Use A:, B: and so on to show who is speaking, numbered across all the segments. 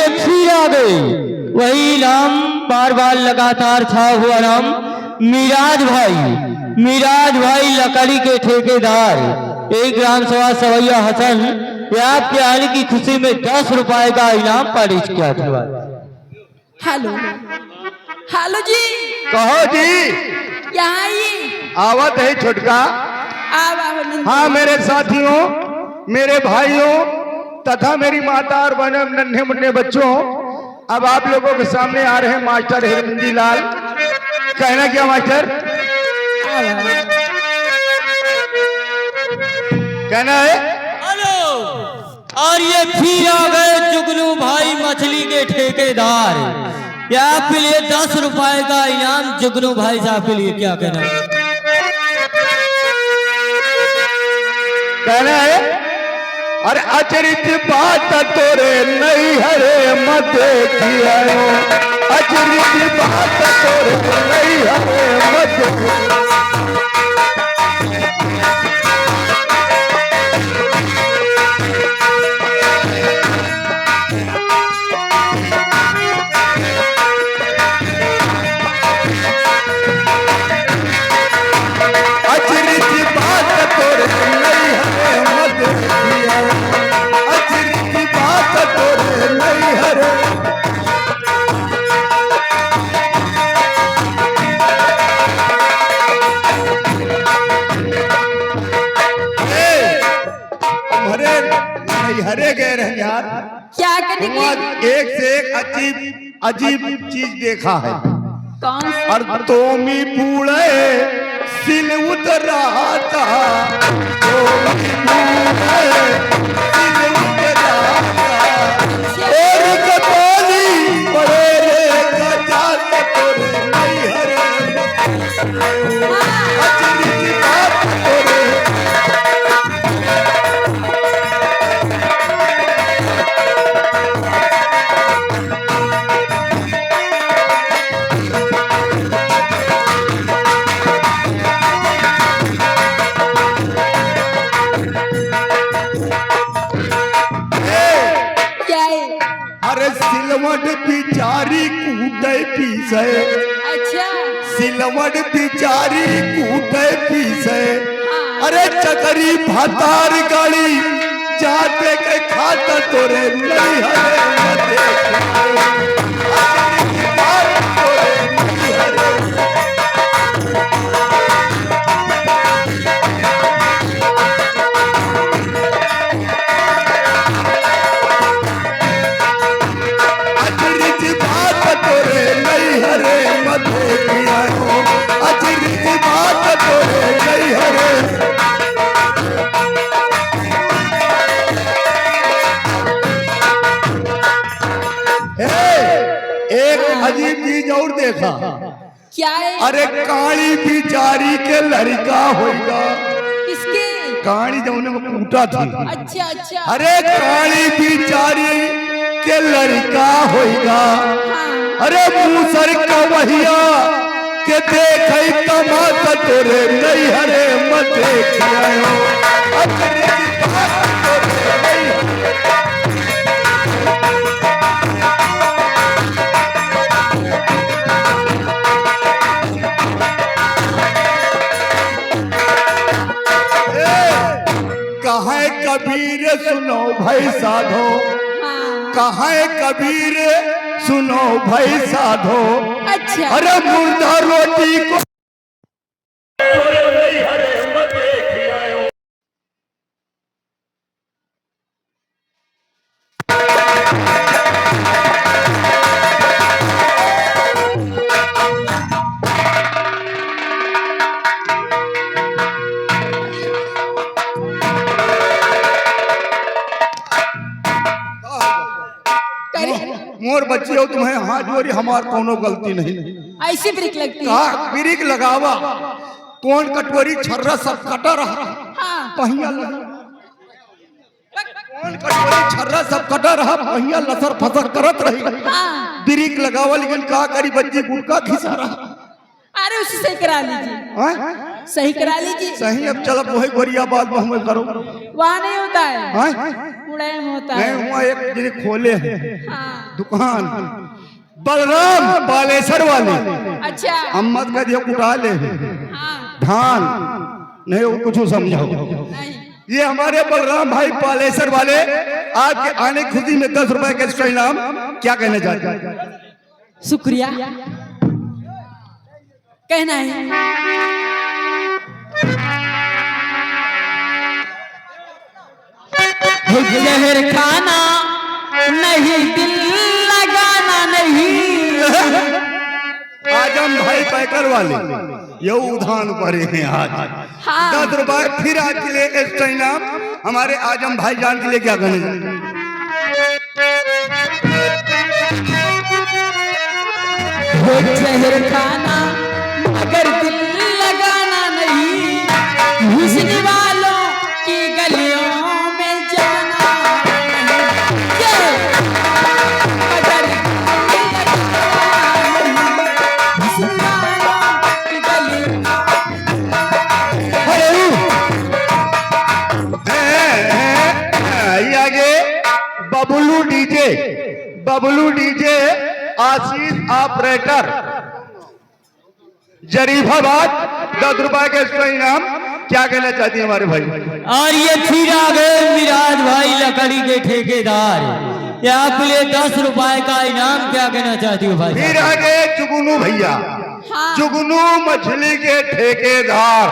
A: ये फिर आ गई वही नाम, बार बार लगातार छा हुआ नाम, मिराज भाई लकड़ी के ठेकेदार। एक ग्राम सभा सवैया हसन आपके आने की खुशी में 10 रुपए का इनाम पेश किया था।
B: हेलो हेलो जी,
C: कहो जी।
B: यहाँ आइए।
C: आवत है छोटका। हाँ मेरे साथियों, मेरे भाइयों तथा मेरी माता और बहनों, नन्हे मुन्ने बच्चों, अब आप लोगों के सामने आ रहे हैं मास्टर हिरमंदी लाल। कहना क्या मास्टर? कहना है
A: हेलो। और ये फिर आ गए जुगनू भाई मछली के ठेकेदार। क्या आपके लिए 10 रुपए का इनाम जुगनू भाई साहब के लिए, क्या कहना है?
C: कहना है और अचरित बात तोरे नहीं हरे मत किया, अचरित बात तोरे नहीं हरे मत। हरे गए रहे यार,
B: क्या करेंगे?
C: एक से एक अजीब चीज देखा है।
B: कौन?
C: और तोमी पूड़े सिल उतरा था, तोमी पूड़े सिल उतरा था, और कतौली बड़े रे गजात तोरे नहीं हरे, अचरी बात तोरे। सिलवट बिचारी कूटे पीसे, अच्छा सिलवट बिचारी कूटे पीसे। अरे चकरी भातार गाड़ी जाते के खाता तोरे नहीं हरे मत। अजीब चीज और देखा।
B: क्या है?
C: अरे काली बिचारी के लड़का होगा।
B: किसके?
C: काली जमुने में कूटा थी।
B: अच्छा अच्छा।
C: अरे काली बिचारी के लड़का होगा। हाँ। अरे मूसर कवहिया के देखे तमाशा तोरे नहीं हरे मत देखिया हो। कहाँ कबीर सुनो भाई साधो, कहाँ कबीर सुनो भाई साधो। अच्छा। अरे मुर्दा रोटी को मोर बच्ची हो तुम्हें हाथ जोड़ी, हमार कोनो गलती नहीं।
B: ऐसी ब्रिक लगती है।
C: ब्रिक लगावा कौन कटोरी छर्रा सब कटा रहा। हाँ। पहिया कौन कटोरी छर्रा सब कटा रहा, पहिया लसर फसर करत रही। हाँ। ब्रिक लगावा लेकिन का करी बच्ची गुटका खिसा रहा।
B: अरे उसे सही करा लीजिए,
C: हाँ?
B: सही करा लीजिए।
C: सही अब चलो वही गोरिया बात में करो।
B: वहाँ नहीं होता है,
C: हाँ?
B: मुड़े में होता
C: मैं
B: है।
C: हुआ एक जिन्हें खोले हैं
B: हाँ।
C: दुकान बलराम बालेश्वर वाले।
B: अच्छा।
C: अम्मद का दिया कुटा ले
B: हाँ।
C: धान नहीं वो कुछ समझाओ।
B: नहीं।
C: ये हमारे बलराम भाई बालेश्वर वाले आपके आने की खुशी में 10 रुपए का इसका इनाम क्या कहना चाहते हैं?
B: शुक्रिया कहना है।
A: जहर खाना नहीं, दिल लगाना नहीं।
C: आजम भाई पैकर वाले ये उधान पर हैं आज।
B: हाँ।
C: 10 रुपए फिर आज के लिए एक्स्ट्रा इनाम हमारे आजम भाई जान के लिए क्या कहने?
B: जहर खाना मगर दिल लगाना नहीं, हुस्न वालों की गलियों में जाना नहीं। मगर दिल लगाना नहीं, हुस्न वालों की गलियों
C: ये आगे बबलू डीजे आशीष ऑपरेटर जरीफाबाद 10 रुपए के इसका इनाम क्या कहना चाहती है हमारे भाई?
A: और ये फिर आ गए मिराज भाई लकड़ी के ठेकेदार, ये आपके लिए 10 रुपए का इनाम क्या कहना चाहती हो भाई?
C: फिर आगे जुगनू भैया।
B: हाँ।
C: जुगनू मछली के ठेकेदार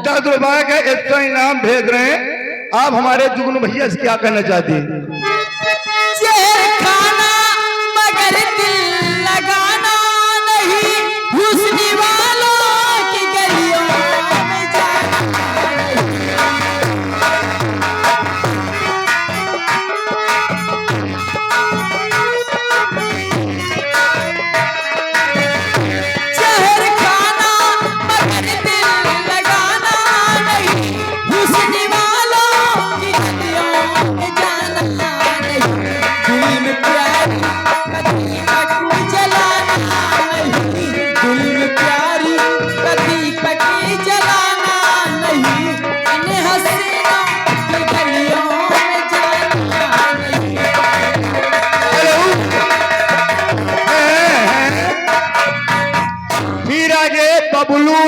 C: 10 रुपए का एक्स्ट्रा इनाम भेज रहे हैं। आप हमारे जुगनू भैया से क्या कहना चाहती हैं?
B: जहर खाना मगर दिल लगाना नहीं, हुस्न वालों की गलियों में जाना नहीं। जहर खाना मगर दिल लगाना नहीं, हुस्न वालों की गलियों में जाना नहीं। दिल में प्यारी कभी पटी जलाना नहीं, दिल में प्यारी कभी पटी जलाना नहीं, इन्हें हसीनों की गलियों में जाना नहीं।
C: फिर आगे बबलू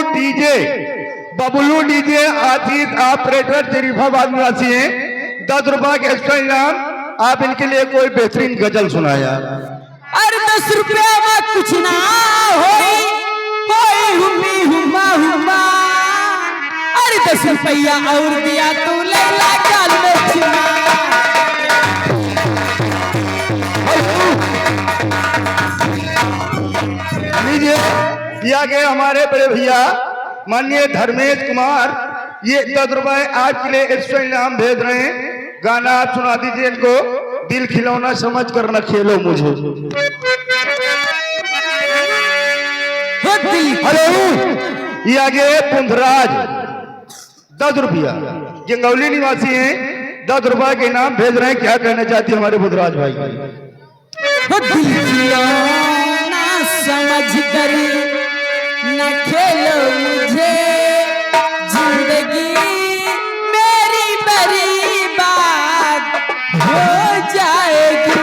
C: डीजे आशीष ऑपरेटर जरीफाबाद निवासी हैं। 10 रुपए के एक्स्ट्रा इनाम आप इनके लिए कोई बेहतरीन गजल सुनाया।
B: अरे 10 रुपया में कुछ ना होई, होई हुम्मी हुम्मा हुम्मा। अरे 10 रुपया और दिया तू लैला गाल में चुमा।
C: लीजिए ये आगे हमारे बड़े भैया माननीय धर्मेश कुमार ये 10 रुपए आपके लिए एक्स्ट्रा इनाम भेज रहे हैं। गाना आप सुना दीजिए इनको, दिल खिलौना समझ कर न खेलो मुझे। हेलो ये आगे पुंधराज 10 रुपया जंगौली निवासी हैं। 10 रुपए के इनाम भेज रहे हैं। क्या कहना चाहती है हमारे पुंधराज भाई?
B: ना समझ कर न खेलो मुझे, जिंदगी मेरी बर्बाद हो जाएगी।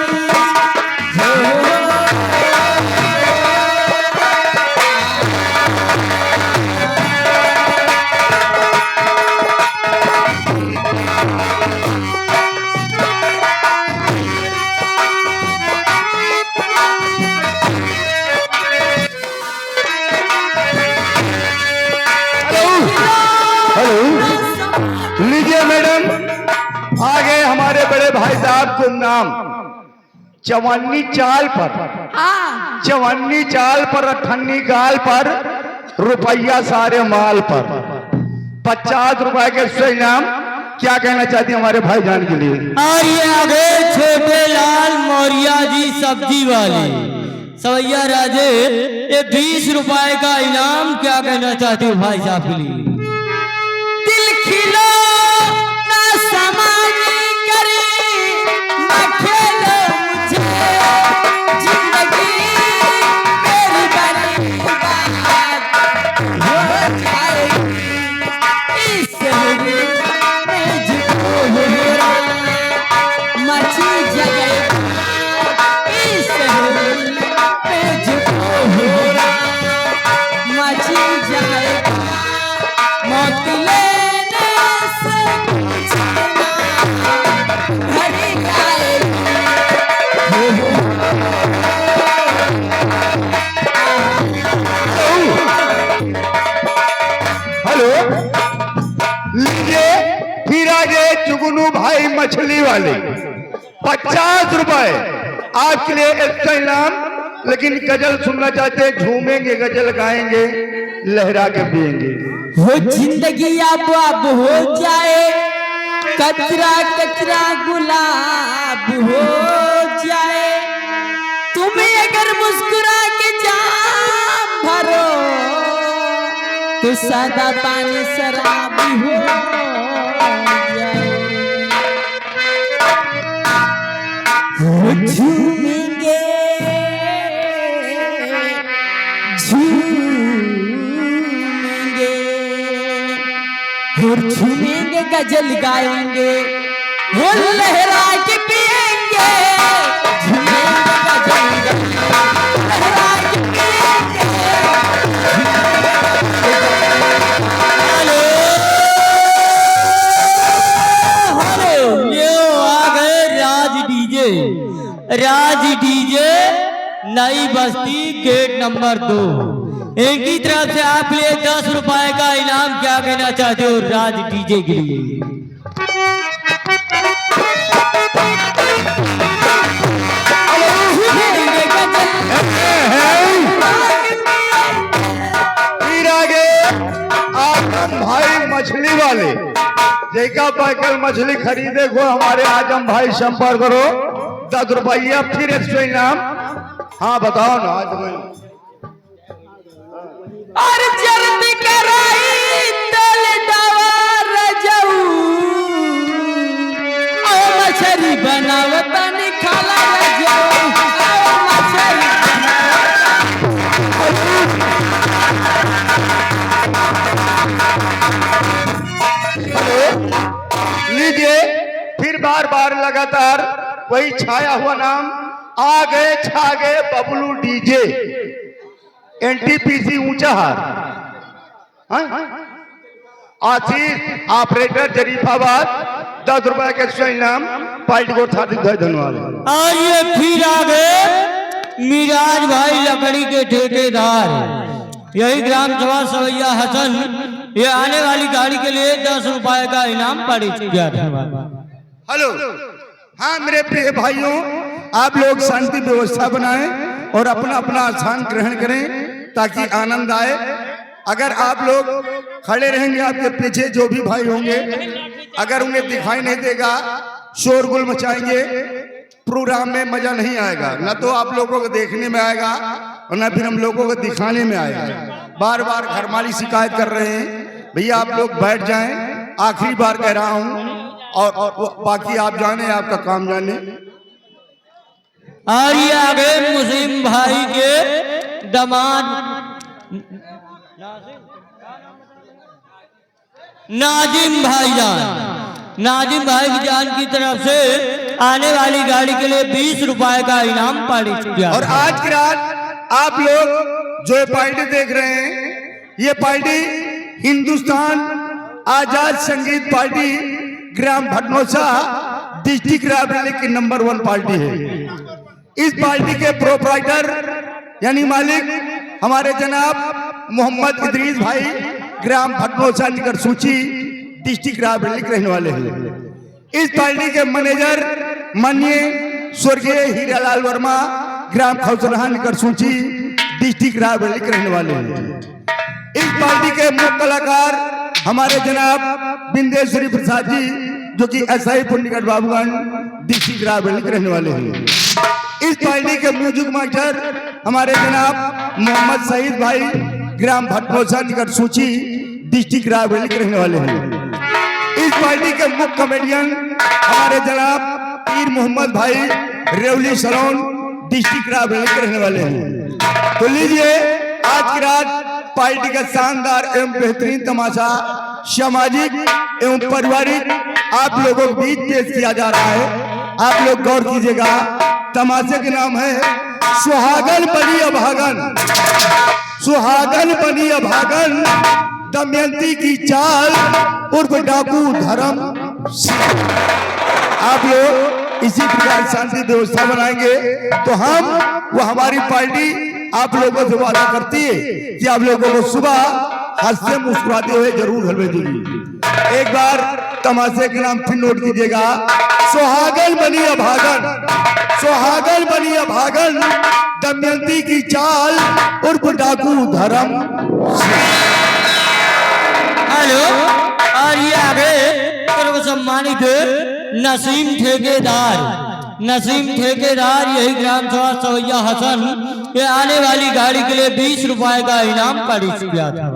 C: लीजिए मैडम आगे हमारे बड़े भाई साहब को नाम चवन्नी चाल पर,
B: हाँ।
C: चवन्नी चाल पर अठन्नी गाल पर रुपया सारे माल पर 50 रुपए के एक्स्ट्रा इनाम क्या कहना चाहती है हमारे भाई जान के लिए?
A: और ये आगे छोटे लाल मौर्या जी सब्जी वाले सवैया राजे ये 20 रुपए का इनाम क्या कहना चाहती हो भाई साहब के लिए?
B: दिल खिलो ना समाज करे ना खेलो मुझे, जिंदगी मेरी बर्बाद
C: भाई मछली वाले 50 रुपए आपके लिए एक्स्ट्रा इनाम। लेकिन गजल सुनना चाहते हैं, झूमेंगे, गजल गाएंगे, लहरा के पिएंगे।
B: हो जिंदगी अब हो जाए, कचरा कचरा गुलाब हो जाए, तुम्हें अगर मुस्कुरा के जाम भरो तो सादा पानी शराब हो जाए। हो झूमेंगे और झूमेंगे, गजल गाएंगे, वो लहरा के पिएंगे, झूमेंगे गजल गाएंगे, लहरा के पिएंगे।
A: हेलो, ये आ गए राज डीजे नई बस्ती गेट नंबर 2। इनकी तरफ से आप लिए 10 रुपए का इनाम। क्या कहना चाहते हो राज डीजे के लिए?
C: फिर आगे आजम भाई मछली वाले, जैका पैकल मछली खरीदे को हमारे आजम भाई संपर्क करो। 10 रुपया फिर एक्स्ट्रा इनाम। हाँ बताओ ना आज
B: और जल्द कराई तल डवार जाऊ, ओ मछली बनावता निखाला जाऊ, ओ मछली
C: लीजिए। फिर बार बार लगातार वही छाया हुआ नाम, आ गए छा गए बबलू डीजे, एनटीपीसी ऊंचा हार, आशीष ऑपरेटर जरीफाबाद, 10 रुपए के एक्स्ट्रा इनाम। पार्टी को हार्दिक धन्यवाद।
A: और ये फिर आ गए मिराज भाई लकड़ी के ठेकेदार, यही ग्राम सभा सवैया हसन। ये आने वाली गाड़ी के लिए 10 रुपए का इनाम पड़ी गया था।
C: हेलो, हाँ मेरे प्रिय भाइयों, आप लोग शांति व्यवस्था बनाएं और अपना अपना स्थान ग्रहण करें ताकि आनंद आए। अगर आप लोग खड़े रहेंगे, आपके पीछे जो भी भाई होंगे, अगर उन्हें दिखाई नहीं देगा, शोरगुल मचाएंगे, प्रोग्राम में मजा नहीं आएगा। न तो आप लोगों को देखने में आएगा और न फिर हम लोगों को दिखाने में आएगा। बार बार घर मालिक शिकायत कर रहे हैं, भैया आप लोग बैठ जाएं, आखिरी बार कह रहा हूं, और बाकी आप जाने, आपका काम जाने।
A: और ये आ गए मुस्लिम भाई के दामाद नाजिम भाईजान। नाजिम भाई की जान की तरफ से आने वाली गाड़ी के लिए 20 रुपए का इनाम पार्टी किया।
C: और आज की रात आप लोग जो पार्टी देख रहे हैं, ये पार्टी हिंदुस्तान आजाद संगीत पार्टी ग्राम भटनोसा डिस्ट्रिक्ट रायबरेली की नंबर 1 पार्टी है। इस पार्टी के प्रोप्राइटर यानी मालिक हमारे जनाब मोहम्मद इदरीस भाई ग्राम भटनोसा निकट सूची डिस्ट्रिक्ट रायबरेली के रहने वाले हैं। इस पार्टी के मैनेजर माननीय स्वर्गीय हीरालाल वर्मा ग्राम खौसरहा निकट सूची डिस्ट्रिक्ट रायबरेली के रहने वाले हैं। इस पार्टी के मुख्य कलाकार हमारे जनाब बिंदेश्वरी प्रसाद जी, जो कि एसआई पुण्यगढ़ बाबूगंज डिस्ट्रिक्ट रायबरेली के रहने वाले हैं। इस पार्टी के म्यूजिक मास्टर हमारे जनाब मोहम्मद सईद भाई ग्राम भटनोसा निकट सूची डिस्ट्रिक्ट रायबरेली के रहने वाले हैं। इस पार्टी के मुख्य कॉमेडियन हमारे जनाब पीर मोहम्मद भाई रेवली सलोन डिस्ट्रिक्ट रायबरेली के रहने वाले हैं। तो लीजिए, आज की रात पार्टी का शानदार एवं बेहतरीन तमाशा सामाजिक एवं पारिवारिक आप लोगों के बीच पेश किया जा रहा है। आप लोग गौर कीजिएगा, तमाशे का नाम है सुहागन बनी अभागन। सुहागन बनी अभागन, दमयंती की चाल उर्फ डाकू धर्म। आप लोग इसी प्रकार शांति व्यवस्था बनाएंगे तो हमारी पार्टी आप लोगों से वादा करती है कि आप लोगों को सुबह हंसते मुस्कुराते हुए जरूर हलवे दीजिए। एक बार तमाशे के नाम फिर नोट कीजिएगा। सुहागन बनी अभागन, सुहागन बनी अभागन, दमयंती की चाल उर्फ डाकू धर्म।
A: हेलो, और ये आगे सर्व सम्मानित नसीम ठेकेदार, नसीम ठेकेदार यही ग्राम सभा सवैया हसन, ये आने वाली गाड़ी के लिए 20 रुपए का इनाम पेश किया था।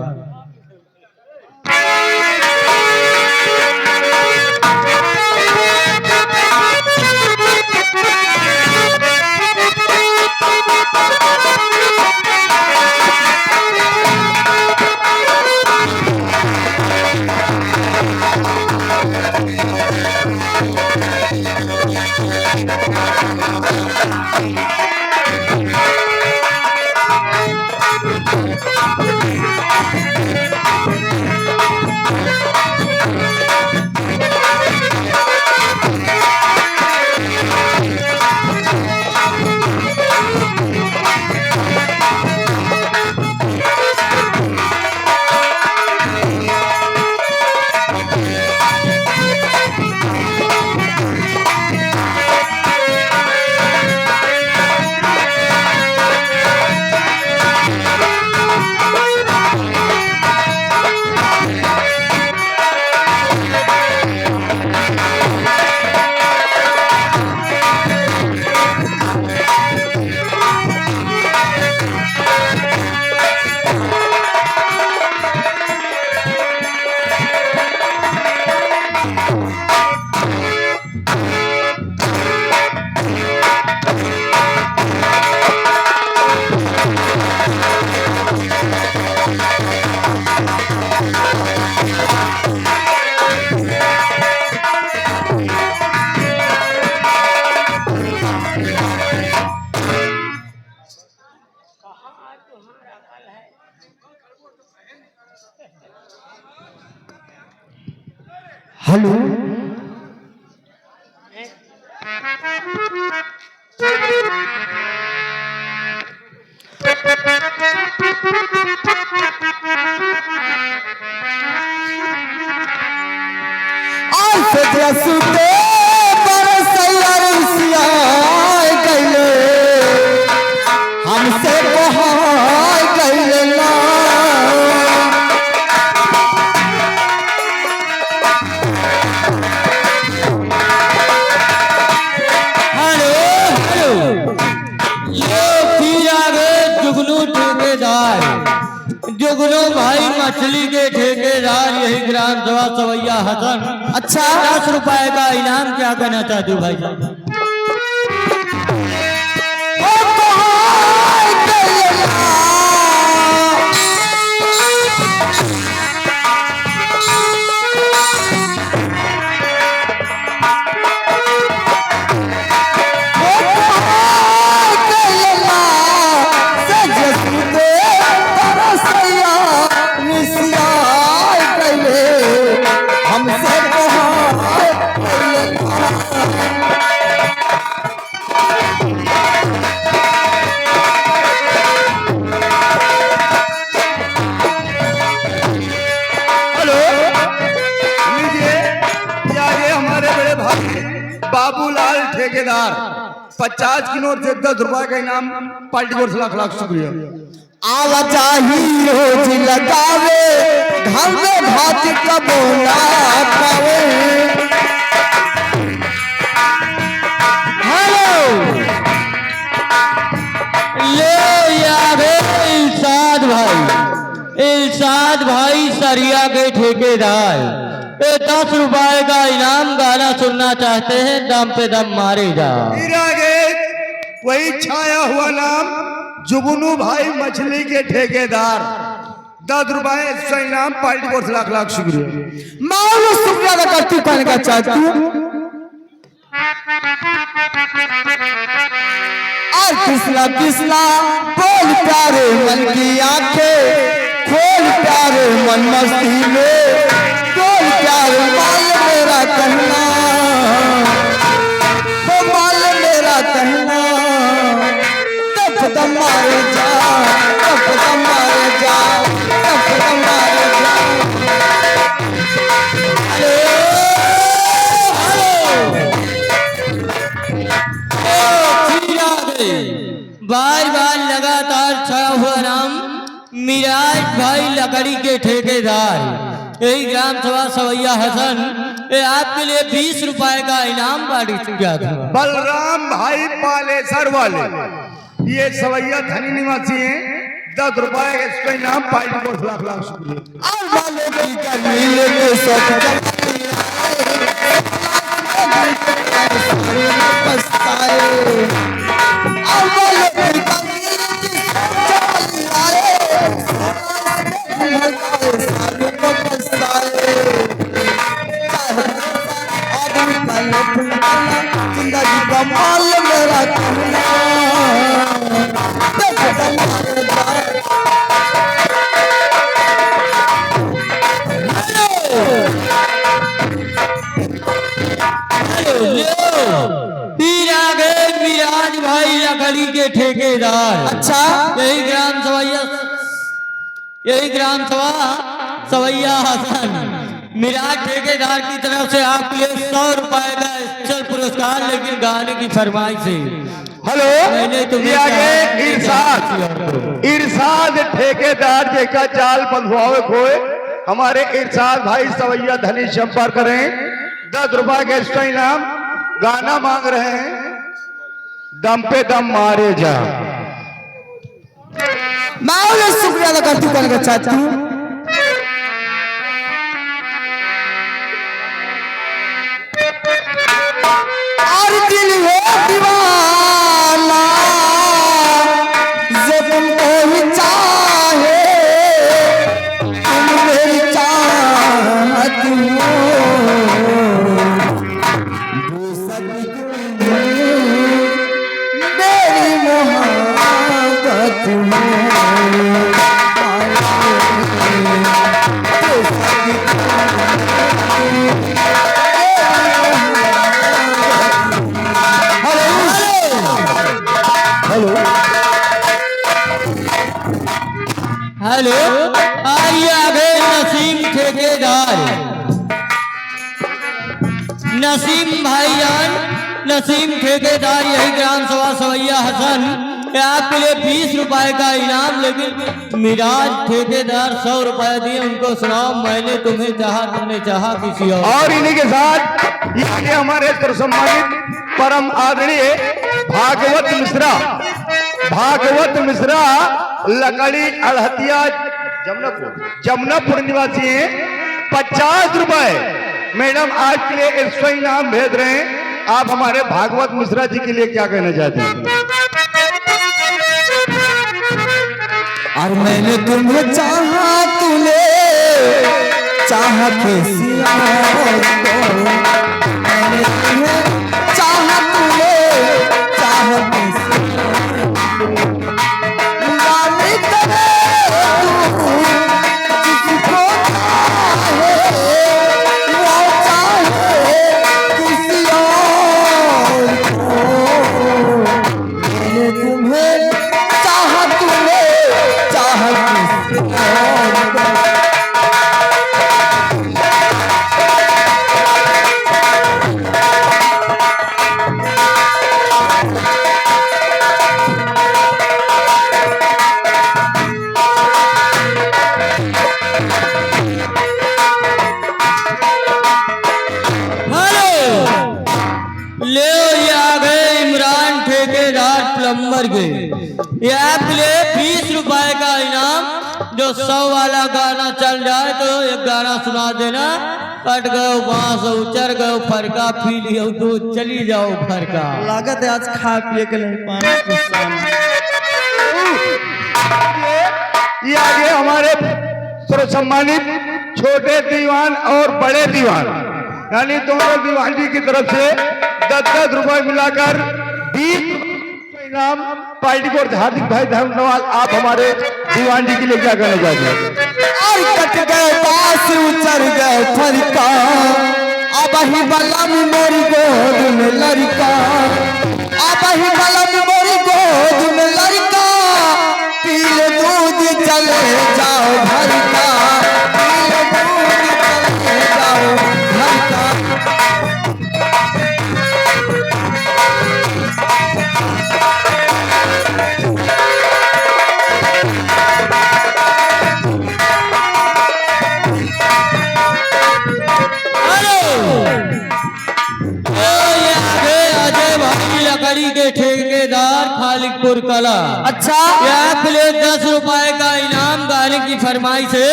B: हेलो, सुते बरसैया रसिया गइले, हमसे बहाय गइले ना।
A: हेलो हेलो, ये फिर आगे जुगनू ठेकेदार, जुगनू भाई मछली के ठेकेदार यही ग्राम सभा सवैया हसन।
B: अच्छा,
A: 10 रुपए का इनाम क्या कहना चाहते हो भाई साहब?
C: बाबूलाल ठेकेदार 50 की नोट से 10 रुपए का इनाम पार्टी को लाख लाख शुक्रिया।
B: आवाजाही रोज लगावे, घर में भात कबो ना पावे।
A: हेलो, ले आगे इल्साद भाई, इल्साद भाई सरिया के ठेकेदार, 10 रुपए का इनाम गाना सुनना चाहते हैं, दम पे दम मारे जा।
C: फिर आगे वही छाया हुआ नाम जुगनू भाई मछली के ठेकेदार, 10 रुपए का इनाम पार्टी को लाख लाख शुक्रिया।
B: मालूम शुक्रिया अदा करती कहने का चाहती हूँ। और किसला किसला बोल प्यारे मन की आंखें, खोल प्यारे मन मस्ती में, बोल प्यारे माल मेरा कहना, वो माल मेरा कहना। तब मारे जा, तब मारे जा, तब मारे
A: बार बार लगातार छा हुआ नाम मिराज भाई लकड़ी के ठेकेदार यही ग्राम सभा सवैया हसन ये आपके लिए 20 रुपए का इनाम पारित किया था।
C: बलराम भाई पालेसर वाले ये सवैया धनी निवासी हैं, 10 रुपए इसका इनाम पार्टी को लाख लाख शुक्रिया।
B: जिंदगी का माल मेरा
A: मिराज भाई लकड़ी के ठेकेदार।
B: अच्छा
A: यही ग्राम सभा सवैया हसन मिराज ठेकेदार की तरफ से आपके लिए 100 रुपए का स्पेशल पुरस्कार लेकिन गाने की फरमाइश से।
C: हेलो, ये आगे इरशाद ठेकेदार देखा चाल बंधुआवे खोए हमारे इरशाद भाई सवैया धनी संपर्क करें। 10 रुपए का इसका इनाम गाना मांग रहे हैं, दम पे दम मारे जा।
B: मैं उन्हें शुक्रिया अदा करना चाहती हूँ। और दिल है दीवाना जो तुमको ही चाहे, तुम मेरी चाहत हो, मेरी मोहब्बत
A: हेलो, आइए आगे नसीम ठेकेदार, नसीम भाईजान, नसीम ठेकेदार यही ग्राम सभा सवैया हसन आपके लिए 20 रुपए का इनाम लेकिन मिराज ठेकेदार 100 रुपए दिए। उनको सुनाओ मैंने तुम्हें चाहा तुमने चाहा किसी
C: और इन्हीं के साथ ये हमारे सम्मानित परम आदरणीय भागवत मिश्रा लकड़ी अड़हतिया जमुनापुर निवासी हैं। 50 रुपए मैडम आज के लिए एक्स्ट्रा इनाम भेज रहे हैं। आप हमारे भागवत मिश्रा जी के लिए क्या कहना चाहते हैं?
B: और मैंने तुम्हें चाहा, तूने चाहा कैसी मैंने तुम्हें चाहा, तूने चाहा कैसी
A: प्लम्बर के ये आपके लिए 20 रुपए का इनाम। जो 100 वाला गाना चल जाए तो एक गाना सुना देना। कट गए बांस उचर गए फरका पी लियो तो चली जाओ फरका।
B: लागत है आज खा पिए के लिए पानी
C: ये आगे हमारे सम्मानित छोटे दीवान और बड़े दीवान यानी दोनों दीवान जी की तरफ से 10-10 रुपए मिलाकर 20 इनाम पार्टी को हार्दिक भाई धन्यवाद। आप हमारे दीवान जी के लिए क्या कहना चाहते हैं?
B: और कट गए बांस उचर गए फरका, अब ही बलम मेरी गोद में लड़का, अब ही बलम मेरी गोद में लड़का, पीले दूध चले जाओ घर का, पीले दूध चले जाओ घर का।
A: मालिकपुर कला।
B: अच्छा
A: ये आपके लिए 10 रुपए का इनाम गाने की फरमाइश है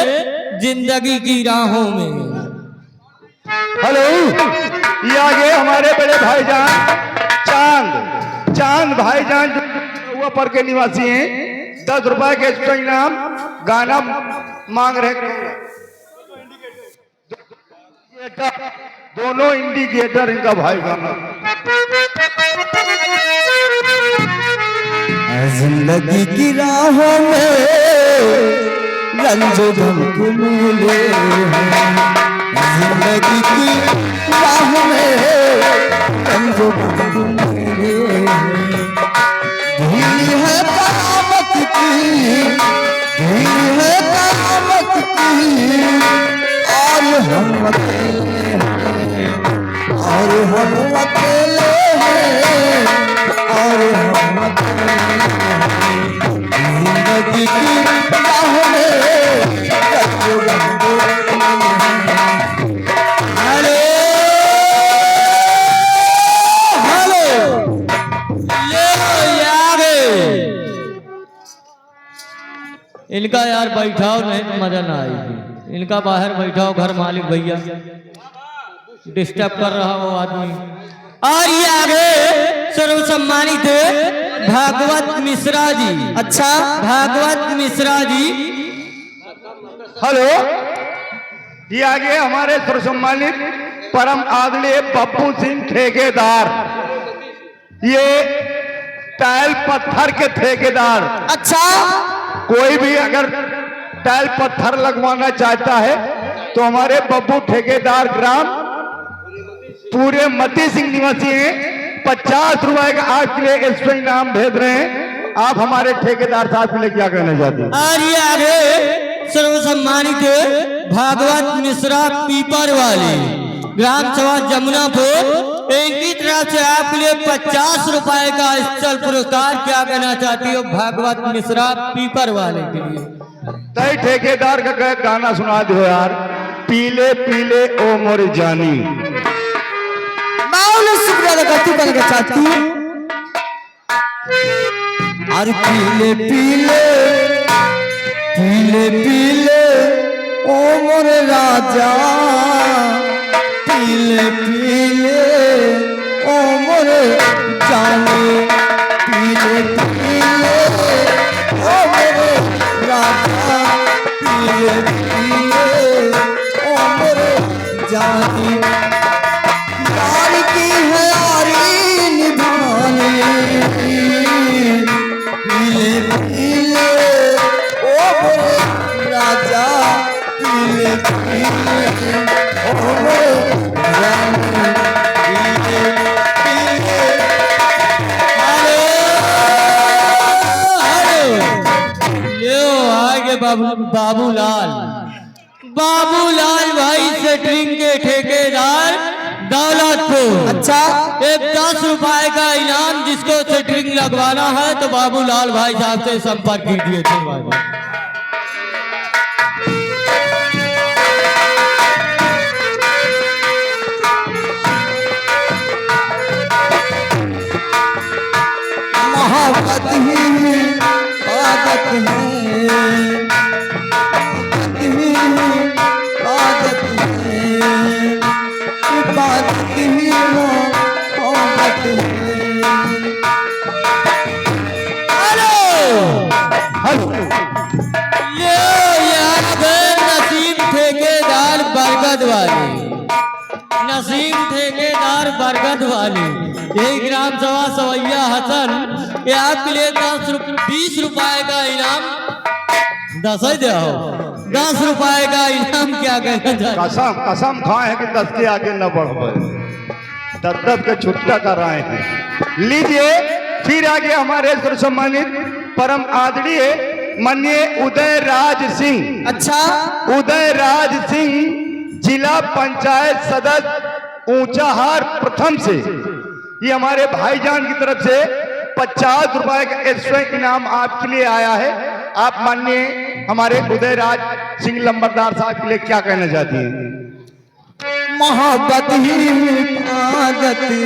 A: जिंदगी की राहों में।
C: हेलो, ये आगे हमारे बड़े भाईजान चांद भाईजान जो हुआ पर के निवासी हैं, 10 रुपए के एक्स्ट्रा इनाम गाना मांग रहे हैं। दोनों इंडिकेटर इनका भाई गाना।
B: जिंदगी की राहों में रंजो गम के मेले हैं, जिंदगी की राहों में रंजो गम के मेले हैं। धीरी है कयामत की, धीरी है कयामत की, और हम अकेले हैं, और हम अकेले हैं, और हम अकेले हैं। जिंदगी की राहों में रंजो गम के मेले हैं।
A: हेलो ये आगे इनका यार बैठाओ, नहीं तो मजा ना आएगी। इनका बाहर बैठाओ, घर मालिक भैया डिस्टर्ब कर रहा वो आदमी। और ये आगे सर्व सम्मानित भागवत मिश्रा जी।
B: अच्छा
A: भागवत मिश्रा जी।
C: हेलो, ये आगे हमारे सर्वसम्मानित परम आदरणीय पप्पू सिंह ठेकेदार, ये टाइल पत्थर के ठेकेदार।
B: अच्छा
C: कोई भी अगर टाइल पत्थर लगवाना चाहता है तो हमारे बब्बू ठेकेदार ग्राम पूरे मती सिंह निवासी हैं। 50 रुपए का आपके लिए एक्स्ट्रा इनाम भेज रहे हैं। आप हमारे ठेकेदार साहब के लिए क्या कहना चाहते हैं?
A: और ये आगे सर्व सम्मानित भागवत मिश्रा पीपर वाले ग्राम सभा जमुनापुर, इनकी तरफ से आपके लिए 50 रुपए का स्थल पुरस्कार। क्या कहना चाहती हो भागवत मिश्रा पीपर वाले के लिए?
C: तय ठेकेदार का गाना सुना दो यार, पीले पीले ओ मोर जानी।
B: मैं शुक्रिया करती बन के चाहती हूँ। और पीले पीले पीले पीले ओ मोर राजा, पीले पीले ओ मोर जाने, पीले पीले ओ मोर राजा, पीले पीले ओ मोर जाने। यार की है यारी निभाने, पीले पीले ओ मोर राजा, पीले पीले ओ मोर जाने, पीले पीले।
A: यो आगे बाबूलाल भाई सेटरिंग के ठेकेदार दौलतपुर।
B: अच्छा
A: एक 10 रुपए का इनाम, जिसको सेटरिंग लगवाना है तो बाबूलाल भाई साहब से संपर्क कीजिए।
B: मोहब्बत ही आदत है, आदत है, इबादत ही मोहब्बत है।
C: हेलो,
A: ये यहाँ पे नसीम ठेकेदार बरगद वाले, नसीम ठेकेदार बरगद वाले, यही ग्राम सभा सवैया हसन, ये आपके लिए 20 रुपए का इनाम। 10 ही दे 10 रुपए का इनाम। क्या कहना चाहते?
C: कसम खाए हैं कि 10 के आगे न बढ़ पाए, 10 के छुट्टा कर रहे हैं। लीजिए फिर आगे हमारे सर्वसम्मानित परम आदरणीय माननीय उदय राज सिंह।
B: अच्छा
C: उदय राज सिंह जिला पंचायत सदस्य ऊंचाहार प्रथम से, ये हमारे भाईजान की तरफ से 50 रुपए का एक्स्ट्रा इनाम आपके लिए आया है। आप माननीय हमारे उदय राज सिंह लंबरदार साहब के लिए क्या कहना चाहती हैं?
B: मोहब्बत ही आदत है,